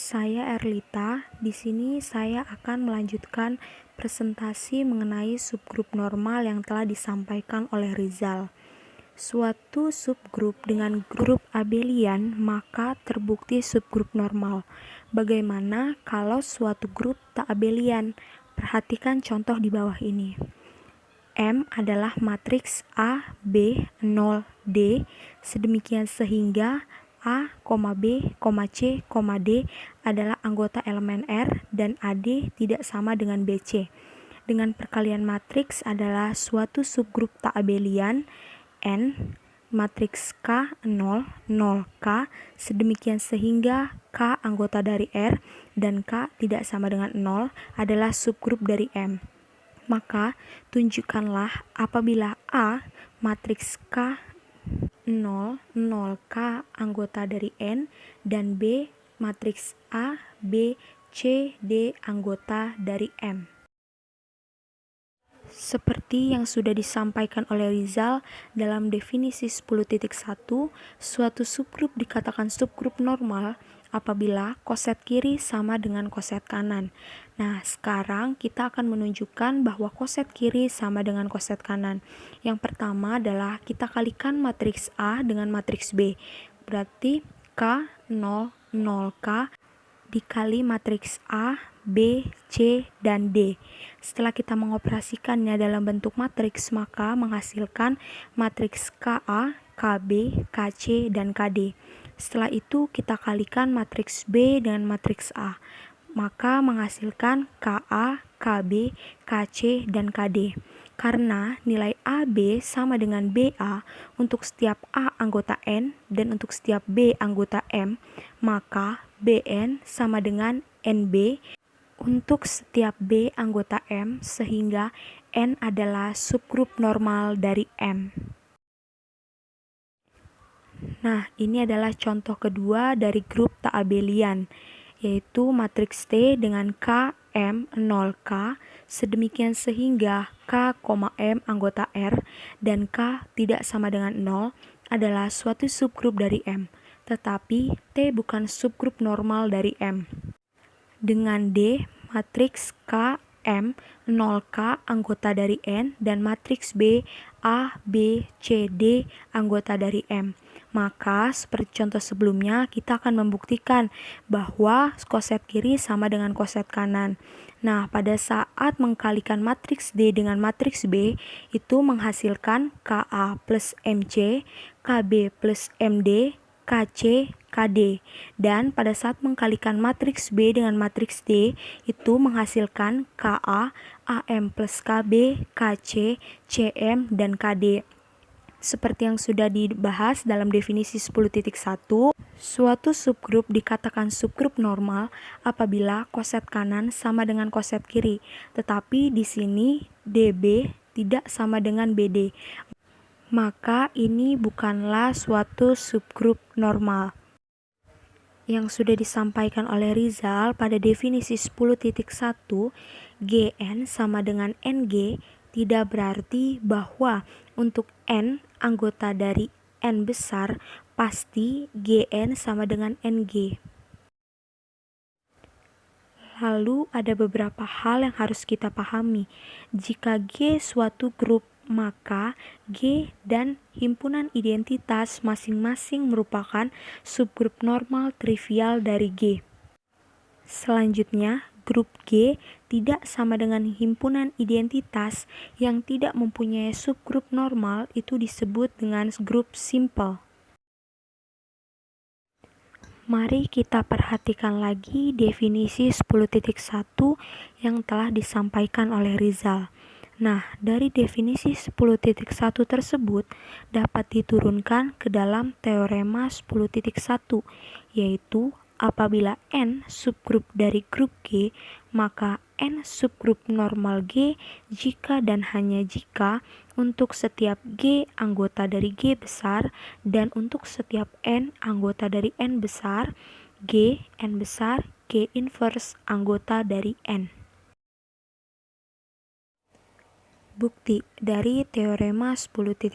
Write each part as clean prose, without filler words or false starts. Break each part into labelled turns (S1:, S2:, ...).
S1: Saya Erlita. Di sini saya akan melanjutkan presentasi mengenai subgrup normal yang telah disampaikan oleh Rizal. Suatu subgrup dengan grup abelian maka terbukti subgrup normal. Bagaimana kalau suatu grup tak abelian? Perhatikan contoh di bawah ini. M adalah matriks A, B, 0, D, sedemikian sehingga A, B, C, D adalah anggota elemen R dan AD tidak sama dengan BC. Dengan perkalian matriks adalah suatu subgrup tak abelian N, matriks K, 0, 0K, sedemikian sehingga K anggota dari R dan K tidak sama dengan 0 adalah subgrup dari M. Maka tunjukkanlah apabila A, matriks K, 0, 0K anggota dari N dan B, matriks A, B, C, D anggota dari M. Seperti yang sudah disampaikan oleh Rizal dalam definisi 10.1, suatu subgrup dikatakan subgrup normal apabila koset kiri sama dengan koset kanan. Nah, sekarang kita akan menunjukkan bahwa koset kiri sama dengan koset kanan. Yang pertama adalah kita kalikan matriks A dengan matriks B. Berarti K, 0, 0K dikali matriks A, B, C, dan D. Setelah kita mengoperasikannya dalam bentuk matriks, maka menghasilkan matriks KA, KB, KC, dan KD. Setelah itu kita kalikan matriks B dengan matriks A, maka menghasilkan KA, KB, KC, dan KD. Karena nilai AB sama dengan BA untuk setiap A anggota N dan untuk setiap B anggota M, maka BN sama dengan NB untuk setiap B anggota M, sehingga N adalah subgrup normal dari M. Nah, ini adalah contoh kedua dari grup tak abelian, yaitu matriks T dengan K, M, 0K, sedemikian sehingga K, M anggota R dan K tidak sama dengan 0 adalah suatu subgrup dari M, tetapi T bukan subgrup normal dari M. Dengan D, matriks K, M, 0K anggota dari N dan matriks B, A, B, C, D anggota dari M. Maka seperti contoh sebelumnya kita akan membuktikan bahwa koset kiri sama dengan koset kanan. Nah, pada saat mengkalikan matriks D dengan matriks B itu menghasilkan KA plus MC, KB plus MD, KC, KD. Dan pada saat mengkalikan matriks B dengan matriks D itu menghasilkan KA, AM plus KB, KC, CM, dan KD. Seperti yang sudah dibahas dalam definisi 10.1, suatu subgrup dikatakan subgrup normal apabila koset kanan sama dengan koset kiri, tetapi di sini DB tidak sama dengan BD. Maka ini bukanlah suatu subgrup normal. Yang sudah disampaikan oleh Rizal pada definisi 10.1, GN sama dengan NG tidak berarti bahwa untuk N anggota dari N besar pasti GN sama dengan NG. Lalu ada beberapa hal yang harus kita pahami. Jika G suatu grup, maka G dan himpunan identitas masing-masing merupakan subgrup normal trivial dari G. Selanjutnya, grup G tidak sama dengan himpunan identitas yang tidak mempunyai subgrup normal, itu disebut dengan grup simple. Mari kita perhatikan lagi definisi 10.1 yang telah disampaikan oleh Rizal. Nah, dari definisi 10.1 tersebut dapat diturunkan ke dalam teorema 10.1, yaitu apabila N subgrup dari grup G, maka N subgrup normal G jika dan hanya jika untuk setiap G anggota dari G besar dan untuk setiap N anggota dari N besar, G, N besar, G inverse anggota dari N. Bukti dari teorema 10.1.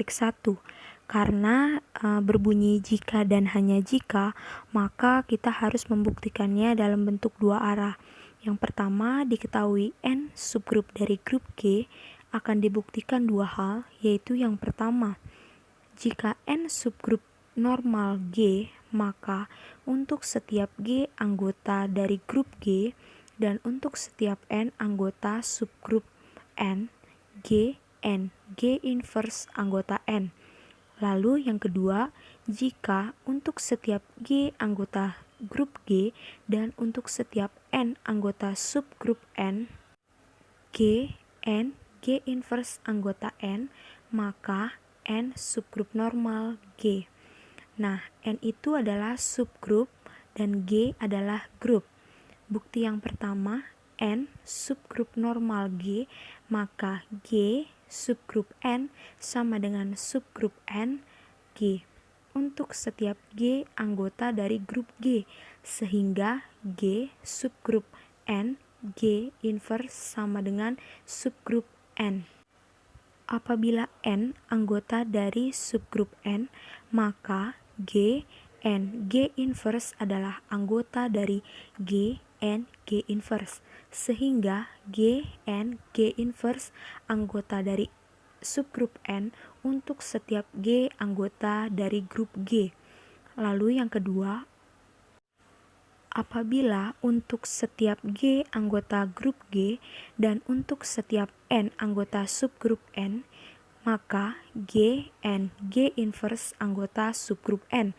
S1: Karena berbunyi jika dan hanya jika, maka kita harus membuktikannya dalam bentuk dua arah. Yang pertama, diketahui N subgrup dari grup G akan dibuktikan dua hal, yaitu yang pertama, jika N subgrup normal G, maka untuk setiap G anggota dari grup G dan untuk setiap N anggota subgrup N, G inverse anggota N. Lalu yang kedua, jika untuk setiap G anggota grup G dan untuk setiap N anggota subgrup N, G inverse anggota N, maka N subgrup normal G. Nah, N itu adalah subgrup dan G adalah grup. Bukti yang pertama, N subgrup normal G, maka G subgrup N sama dengan subgrup N G untuk setiap G anggota dari grup G, sehingga G subgrup N G inverse sama dengan subgrup N. Apabila N anggota dari subgrup N, maka G inverse adalah anggota dari G inverse, sehingga G inverse anggota dari subgrup N untuk setiap G anggota dari grup G. Lalu yang kedua, apabila untuk setiap G anggota grup G dan untuk setiap N anggota subgrup N, maka G inverse anggota subgrup N,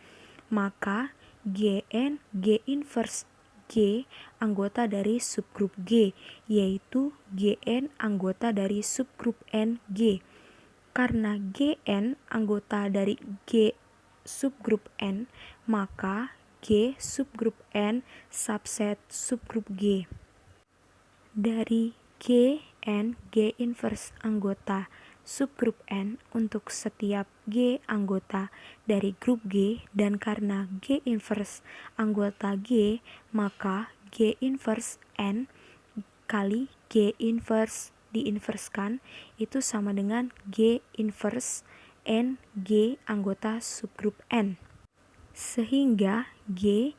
S1: maka G inverse G anggota dari subgrup G, yaitu Gn anggota dari subgrup N G. Karena Gn anggota dari G subgrup N, maka G subgrup N subset subgrup G. Dari G inverse anggota subgrup N untuk setiap G anggota dari grup G, dan karena G inverse anggota G, maka G inverse N kali G inverse diinverskan itu sama dengan G inverse N G anggota subgrup N. Sehingga G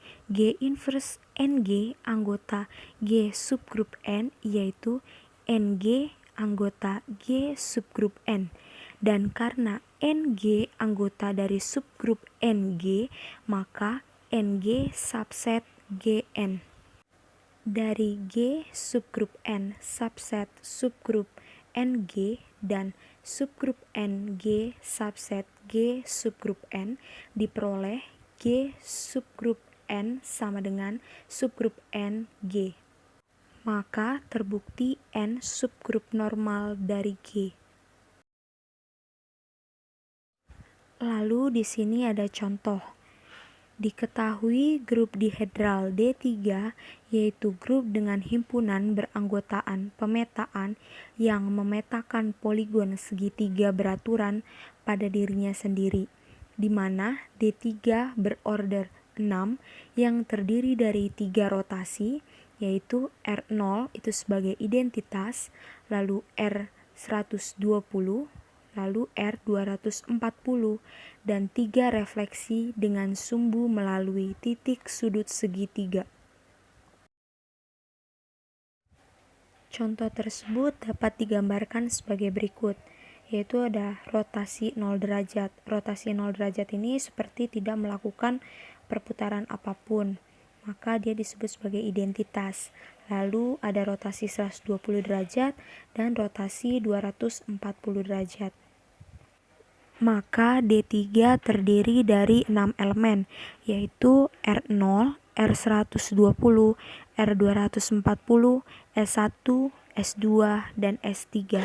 S1: inverse NG anggota G subgrup N yaitu NG anggota G subgrup N. Dan karena NG anggota dari subgrup NG, maka NG subset GN. Dari G subgrup N subset subgrup NG dan subgrup NG subset G subgrup N diperoleh G subgrup N sama dengan subgrup N G. Maka terbukti N subgrup normal dari G. Lalu di sini ada contoh. Diketahui grup dihedral D3 yaitu grup dengan himpunan beranggotaan pemetaan yang memetakan poligon segitiga beraturan pada dirinya sendiri, di mana D3 berorder 6 yang terdiri dari 3 rotasi, yaitu R0 itu sebagai identitas, lalu R120, lalu R240, dan 3 refleksi dengan sumbu melalui titik sudut segitiga. Contoh tersebut dapat digambarkan sebagai berikut, yaitu ada rotasi 0 derajat. Rotasi 0 derajat ini seperti tidak melakukan perputaran apapun, maka dia disebut sebagai identitas. Lalu ada rotasi 120 derajat dan rotasi 240 derajat. Maka D3 terdiri dari 6 elemen, yaitu R0, R120, R240, S1, S2, dan S3.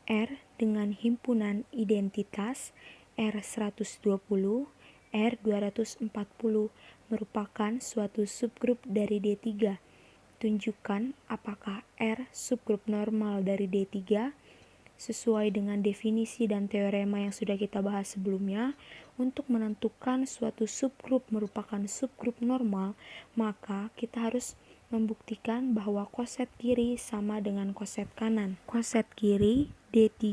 S1: R dengan himpunan identitas R120, R240 merupakan suatu subgrup dari D3. Tunjukkan apakah R subgrup normal dari D3 sesuai dengan definisi dan teorema yang sudah kita bahas sebelumnya. Untuk menentukan suatu subgrup merupakan subgrup normal, maka kita harus membuktikan bahwa koset kiri sama dengan koset kanan. Koset kiri D3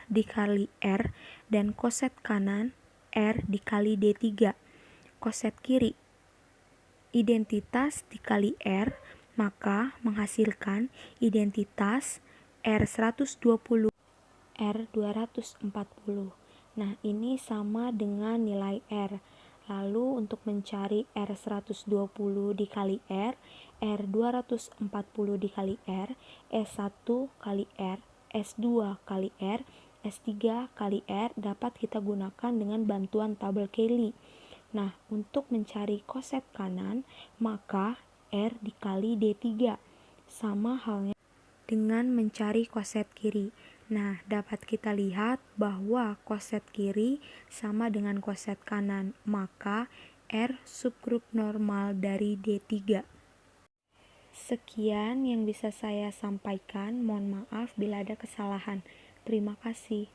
S1: dikali R dan koset kanan R dikali D3. Koset kiri identitas dikali R, maka menghasilkan identitas R120 R240. Nah, ini sama dengan nilai R. Lalu untuk mencari R120 dikali R, R240 dikali R, S1 kali R, S2 kali R, S3 kali R dapat kita gunakan dengan bantuan tabel Cayley. Nah, untuk mencari koset kanan, maka R dikali D3. Sama halnya dengan mencari koset kiri. Nah, dapat kita lihat bahwa koset kiri sama dengan koset kanan, maka R subgrup normal dari D3. Sekian yang bisa saya sampaikan, mohon maaf bila ada kesalahan. Terima kasih.